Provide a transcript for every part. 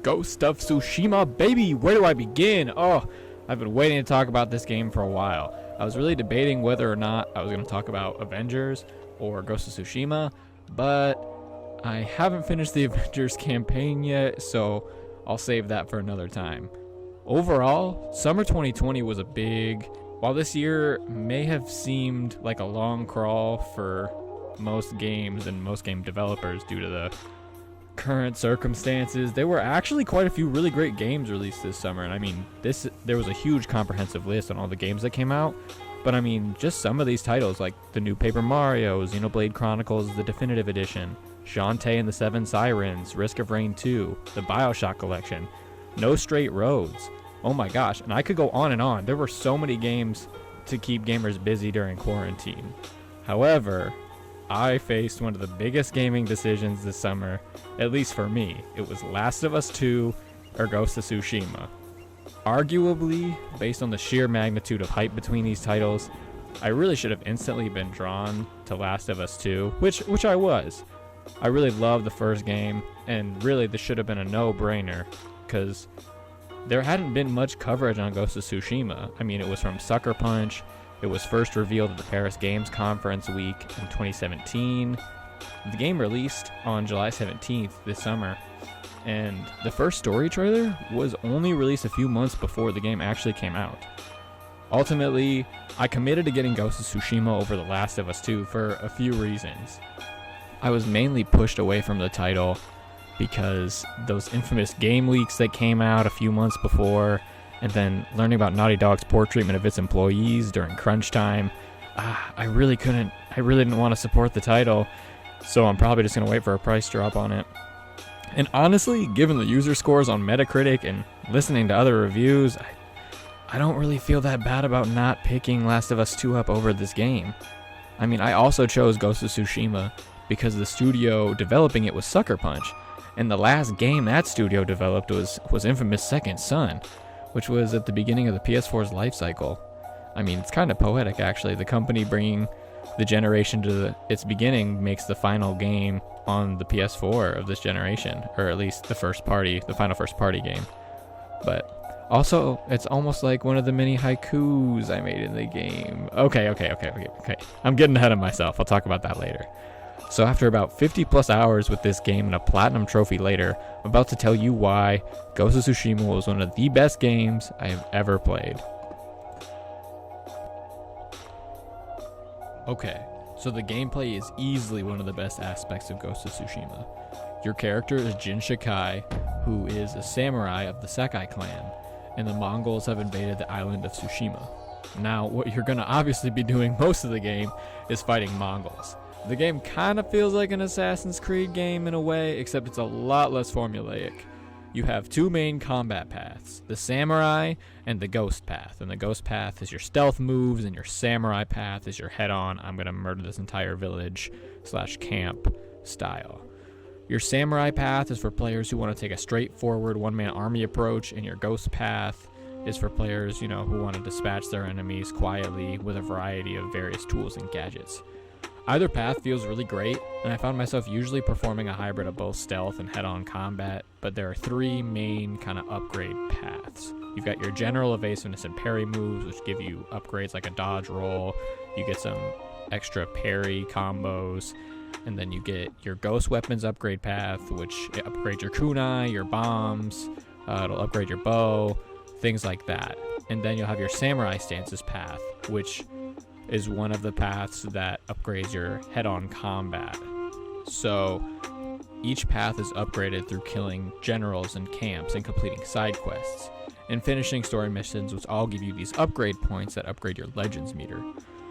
Ghost of Tsushima, baby! Where do I begin? Oh, I've been waiting to talk about this game for a while. I was really debating whether or not I was going to talk about Avengers or Ghost of Tsushima, but I haven't finished the Avengers campaign yet, so I'll save that for another time. Overall, summer 2020 was while this year may have seemed like a long crawl for most games and most game developers due to the current circumstances, there were actually quite a few really great games released this summer. And I mean, there was a huge comprehensive list on all the games that came out, but I mean, just some of these titles, like the new Paper Mario, Xenoblade Chronicles the Definitive Edition, Shantae and the Seven Sirens, Risk of Rain 2, the Bioshock Collection, No Straight Roads. Oh my gosh, and I could go on and on. There were so many games to keep gamers busy during quarantine. However, I faced one of the biggest gaming decisions this summer, at least for me. It was Last of Us 2 or Ghost of Tsushima. Arguably, based on the sheer magnitude of hype between these titles, I really should have instantly been drawn to Last of Us 2, which I was. I really loved the first game, and really this should have been a no-brainer, because there hadn't been much coverage on Ghost of Tsushima. I mean, it was from Sucker Punch. It was first revealed at the Paris Games Conference week in 2017. The game released on July 17th this summer, and the first story trailer was only released a few months before the game actually came out. Ultimately, I committed to getting Ghost of Tsushima over The Last of Us 2 for a few reasons. I was mainly pushed away from the title because those infamous game leaks that came out a few months before, and then learning about Naughty Dog's poor treatment of its employees during crunch time, I really didn't want to support the title, so I'm probably just going to wait for a price drop on it. And honestly, given the user scores on Metacritic and listening to other reviews, I don't really feel that bad about not picking Last of Us 2 up over this game. I mean, I also chose Ghost of Tsushima because the studio developing it was Sucker Punch, and the last game that studio developed was infamous Second Son, which was at the beginning of the PS4's life cycle. I mean, it's kind of poetic, actually. The company bringing the generation to its beginning makes the final game on the PS4 of this generation, or at least the final first party game. But also, it's almost like one of the mini haikus I made in the game. Okay. I'm getting ahead of myself. I'll talk about that later. So after about 50 plus hours with this game and a platinum trophy later, I'm about to tell you why Ghost of Tsushima was one of the best games I have ever played. Okay, so the gameplay is easily one of the best aspects of Ghost of Tsushima. Your character is Jin Sakai, who is a samurai of the Sakai clan, and the Mongols have invaded the island of Tsushima. Now, what you're going to obviously be doing most of the game is fighting Mongols. The game kind of feels like an Assassin's Creed game in a way, except it's a lot less formulaic. You have two main combat paths, the samurai and the ghost path. And the ghost path is your stealth moves, and your samurai path is your head-on, I'm going to murder this entire village / camp style. Your samurai path is for players who want to take a straightforward one-man army approach, and your ghost path is for players, who want to dispatch their enemies quietly with a variety of various tools and gadgets. Either path feels really great, and I found myself usually performing a hybrid of both stealth and head-on combat, but there are three main kind of upgrade paths. You've got your general evasiveness and parry moves, which give you upgrades like a dodge roll. You get some extra parry combos, and then you get your ghost weapons upgrade path, which upgrades your kunai, your bombs, it'll upgrade your bow, things like that. And then you'll have your samurai stances path, which is one of the paths that upgrades your head-on combat. So each path is upgraded through killing generals and camps and completing side quests, and finishing story missions, which all give you these upgrade points that upgrade your legends meter.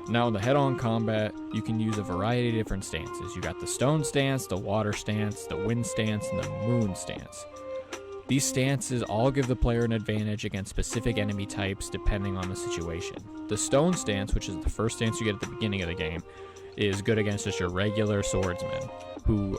Now in the head-on combat, you can use a variety of different stances. You got the stone stance, the water stance, the wind stance, and the moon stance. These stances all give the player an advantage against specific enemy types depending on the situation. The stone stance, which is the first stance you get at the beginning of the game, is good against just your regular swordsmen who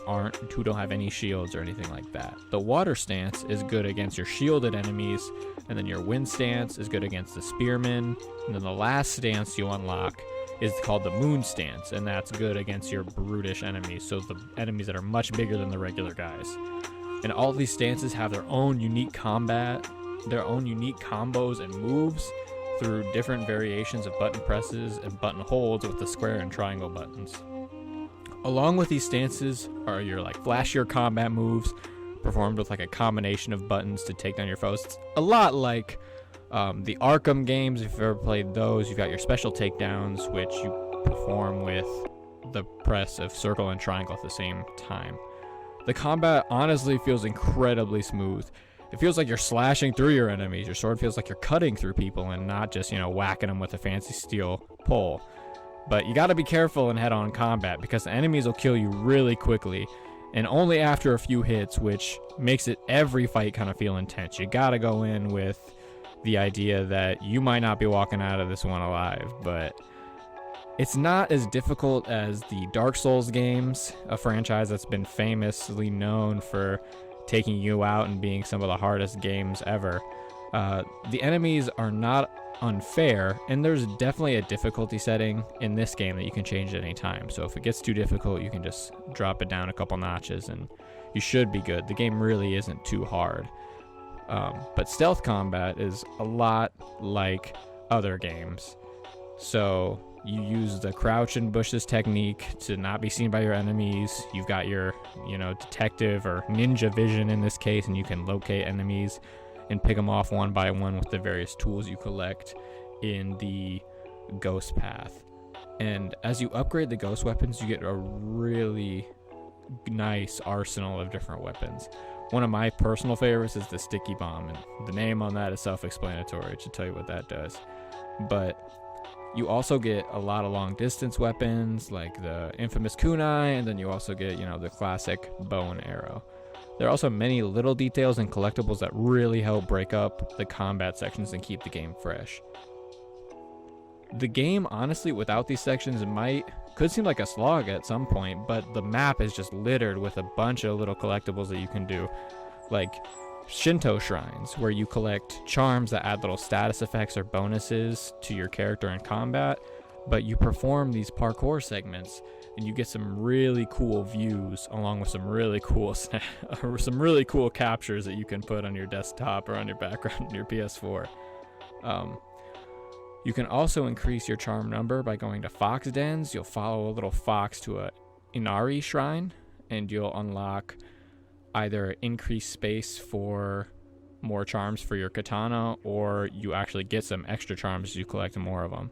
don't have any shields or anything like that. The water stance is good against your shielded enemies, and then your wind stance is good against the spearmen, and then the last stance you unlock is called the moon stance, and that's good against your brutish enemies, so the enemies that are much bigger than the regular guys. And all of these stances have their own unique combat, their own unique combos and moves through different variations of button presses and button holds with the square and triangle buttons. Along with these stances are your like flashier combat moves performed with like a combination of buttons to take down your foes. It's a lot like the Arkham games, if you've ever played those. You've got your special takedowns, which you perform with the press of circle and triangle at the same time. The combat honestly feels incredibly smooth. It feels like you're slashing through your enemies. Your sword feels like you're cutting through people and not just, whacking them with a fancy steel pole. But you gotta be careful in head-on combat because the enemies will kill you really quickly and only after a few hits, which makes it every fight kind of feel intense. You gotta go in with the idea that you might not be walking out of this one alive, but it's not as difficult as the Dark Souls games, a franchise that's been famously known for taking you out and being some of the hardest games ever. The enemies are not unfair, and there's definitely a difficulty setting in this game that you can change at any time. So if it gets too difficult, you can just drop it down a couple notches and you should be good. The game really isn't too hard. But stealth combat is a lot like other games. So you use the crouch and bushes technique to not be seen by your enemies. You've got your, detective or ninja vision in this case, and you can locate enemies and pick them off one by one with the various tools you collect in the ghost path. And as you upgrade the ghost weapons, you get a really nice arsenal of different weapons. One of my personal favorites is the sticky bomb, and the name on that is self-explanatory. It should tell you what that does. But you also get a lot of long distance weapons like the infamous kunai, and then you also get, the classic bow and arrow. There are also many little details and collectibles that really help break up the combat sections and keep the game fresh. The game, honestly, without these sections, could seem like a slog at some point, but the map is just littered with a bunch of little collectibles that you can do, like Shinto shrines, where you collect charms that add little status effects or bonuses to your character in combat, but you perform these parkour segments and you get some really cool views along with some really cool captures that you can put on your desktop or on your background in your PS4. You can also increase your charm number by going to fox dens. You'll follow a little fox to a Inari shrine and you'll unlock either increased space for more charms for your katana, or you actually get some extra charms as you collect more of them.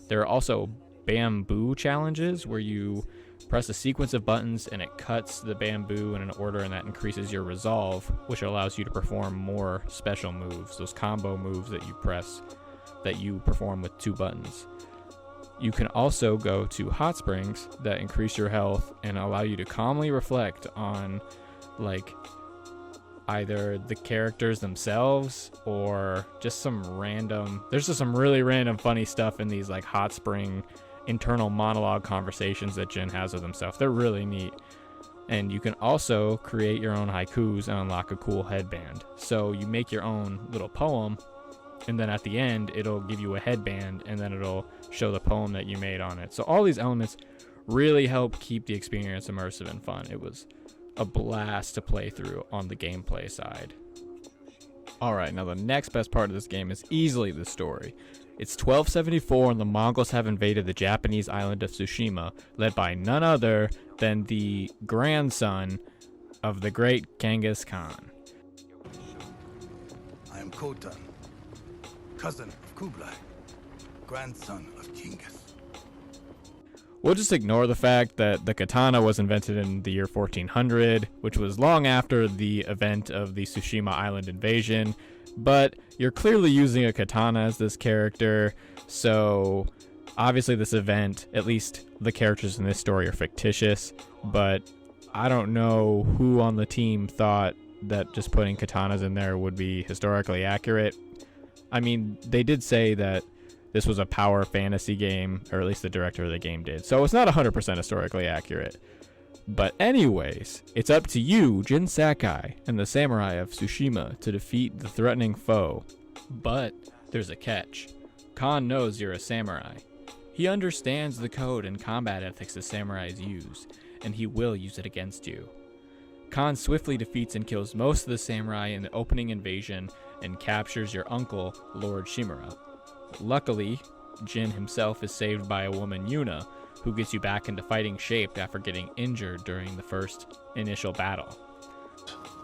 There are also bamboo challenges where you press a sequence of buttons and it cuts the bamboo in an order, and that increases your resolve, which allows you to perform more special moves, those combo moves that you perform with 2 buttons. You can also go to hot springs that increase your health and allow you to calmly reflect on either the characters themselves or just there's just some really random funny stuff in these hot spring internal monologue conversations that Jin has with himself. They're really neat. And you can also create your own haikus and unlock a cool headband. So you make your own little poem, and then at the end it'll give you a headband, and then it'll show the poem that you made on it. So all these elements really help keep the experience immersive and fun. It was a blast to play through on the gameplay side. Alright, now the next best part of this game is easily the story. It's 1274 and the Mongols have invaded the Japanese island of Tsushima, led by none other than the grandson of the great Genghis Khan. I am Khotan, cousin of Kublai, grandson of Genghis. We'll just ignore the fact that the katana was invented in the year 1400, which was long after the event of the Tsushima Island invasion, but you're clearly using a katana as this character, so obviously this event, at least the characters in this story, are fictitious, but I don't know who on the team thought that just putting katanas in there would be historically accurate. I mean, they did say that this was a power fantasy game, or at least the director of the game did. So it's not 100% historically accurate. But anyways, it's up to you, Jin Sakai, and the samurai of Tsushima to defeat the threatening foe. But there's a catch. Khan knows you're a samurai. He understands the code and combat ethics the samurais use, and he will use it against you. Khan swiftly defeats and kills most of the samurai in the opening invasion and captures your uncle, Lord Shimura. Luckily, Jin himself is saved by a woman, Yuna, who gets you back into fighting shape after getting injured during the first initial battle.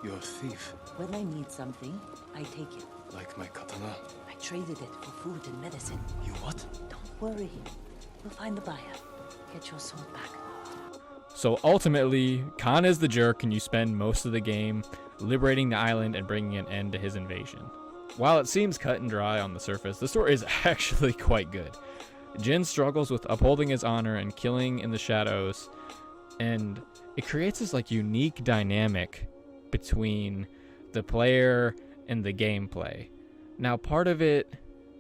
You're a thief. When I need something, I take it. Like my katana. I traded it for food and medicine. You what? Don't worry. We'll find the buyer. Get your sword back. So ultimately, Khan is the jerk, and you spend most of the game liberating the island and bringing an end to his invasion. While it seems cut and dry on the surface, the story is actually quite good. Jin struggles with upholding his honor and killing in the shadows, and it creates this like unique dynamic between the player and the gameplay. Now, part of it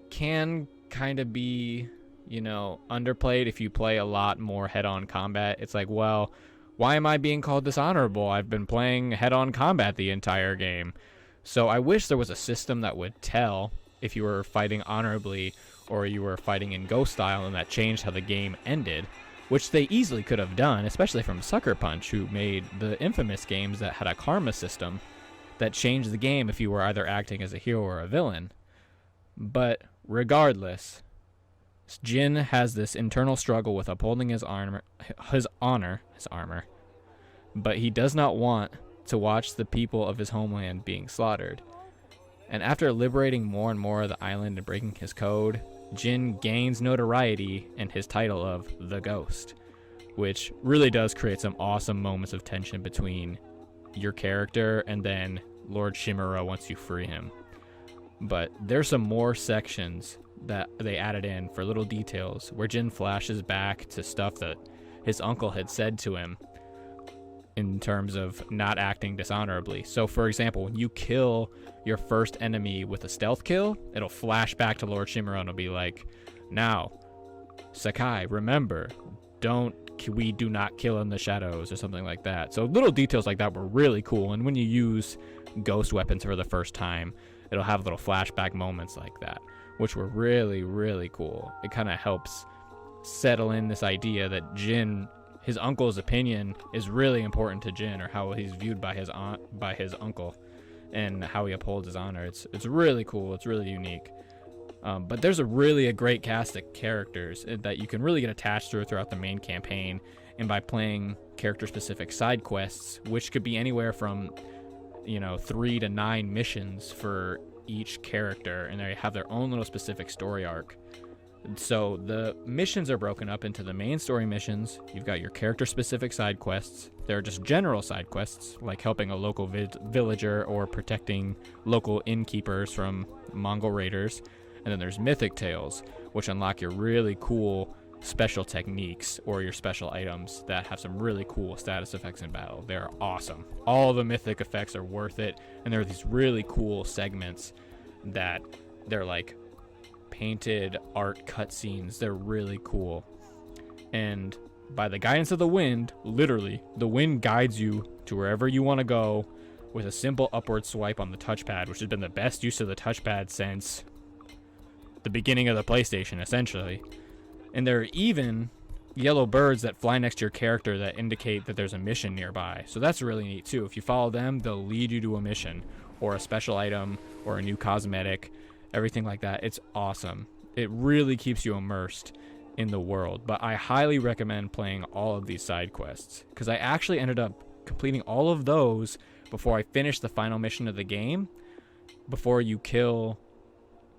can kind of be, underplayed if you play a lot more head-on combat. It's like, well, why am I being called dishonorable? I've been playing head-on combat the entire game. So I wish there was a system that would tell if you were fighting honorably or you were fighting in ghost style, and that changed how the game ended, which they easily could have done, especially from Sucker Punch, who made the infamous games that had a karma system that changed the game if you were either acting as a hero or a villain. But regardless, Jin has this internal struggle with upholding his honor, but he does not want to watch the people of his homeland being slaughtered. And after liberating more and more of the island and breaking his code, Jin gains notoriety and his title of the Ghost, which really does create some awesome moments of tension between your character and then Lord Shimura once you free him. But there's some more sections that they added in for little details where Jin flashes back to stuff that his uncle had said to him in terms of not acting dishonorably. So for example, when you kill your first enemy with a stealth kill, it'll flash back to Lord Shimura and it'll be like, now, Sakai, remember, we do not kill in the shadows, or something like that. So little details like that were really cool. And when you use ghost weapons for the first time, it'll have little flashback moments like that, which were really, really cool. It kind of helps settle in this idea that Jin, his uncle's opinion is really important to Jin, or how he's viewed by his uncle, and how he upholds his honor. It's really cool. It's really unique. But there's a great cast of characters that you can really get attached to throughout the main campaign, and by playing character-specific side quests, which could be anywhere from 3 to 9 missions for each character, and they have their own little specific story arc. So the missions are broken up into the main story missions. You've got your character-specific side quests. They're just general side quests, like helping a local villager or protecting local innkeepers from Mongol raiders. And then there's mythic tales, which unlock your really cool special techniques or your special items that have some really cool status effects in battle. They're awesome. All the mythic effects are worth it, and there are these really cool segments that they're like painted art cutscenes. They're really cool. And by the guidance of the wind, literally, the wind guides you to wherever you want to go with a simple upward swipe on the touchpad, which has been the best use of the touchpad since the beginning of the PlayStation, essentially. And there are even yellow birds that fly next to your character that indicate that there's a mission nearby. So that's really neat too. If you follow them, they'll lead you to a mission or a special item or a new cosmetic, everything like that. It's awesome. It really keeps you immersed in the world. But I highly recommend playing all of these side quests, because I actually ended up completing all of those before I finished the final mission of the game, before you kill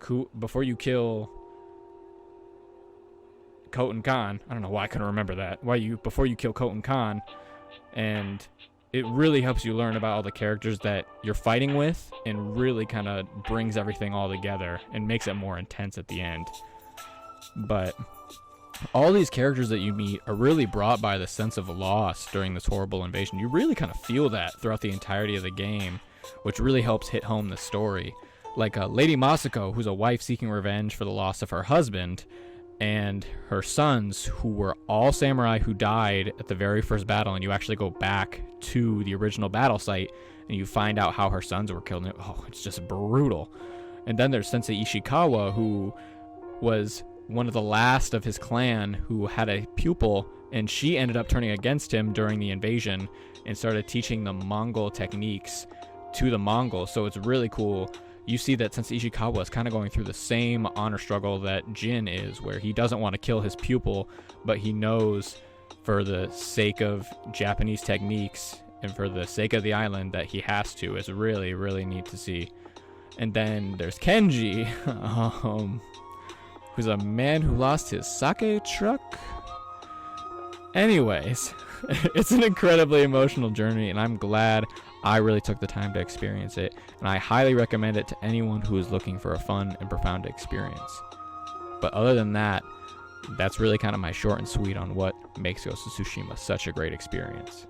Khotan Khan. I don't know why I couldn't remember that. Before you kill Khotan Khan, and it really helps you learn about all the characters that you're fighting with, and really kind of brings everything all together and makes it more intense at the end. But all these characters that you meet are really brought by the sense of loss during this horrible invasion. You really kind of feel that throughout the entirety of the game, which really helps hit home the story. Like Lady Masako, who's a wife seeking revenge for the loss of her husband, and her sons, who were all samurai who died at the very first battle, and you actually go back to the original battle site and you find out how her sons were killed. Oh, it's just brutal. And then there's Sensei Ishikawa, who was one of the last of his clan who had a pupil, and she ended up turning against him during the invasion and started teaching the Mongol techniques to the Mongols. So it's really cool. You see that Sensei Ishikawa is kind of going through the same honor struggle that Jin is, where he doesn't want to kill his pupil, but he knows for the sake of Japanese techniques and for the sake of the island that he has to. It's really, really neat to see. And then there's Kenji, who's a man who lost his sake truck. Anyways, it's an incredibly emotional journey, and I'm glad I really took the time to experience it, and I highly recommend it to anyone who is looking for a fun and profound experience. But other than that, that's really kind of my short and sweet on what makes Ghost of Tsushima such a great experience.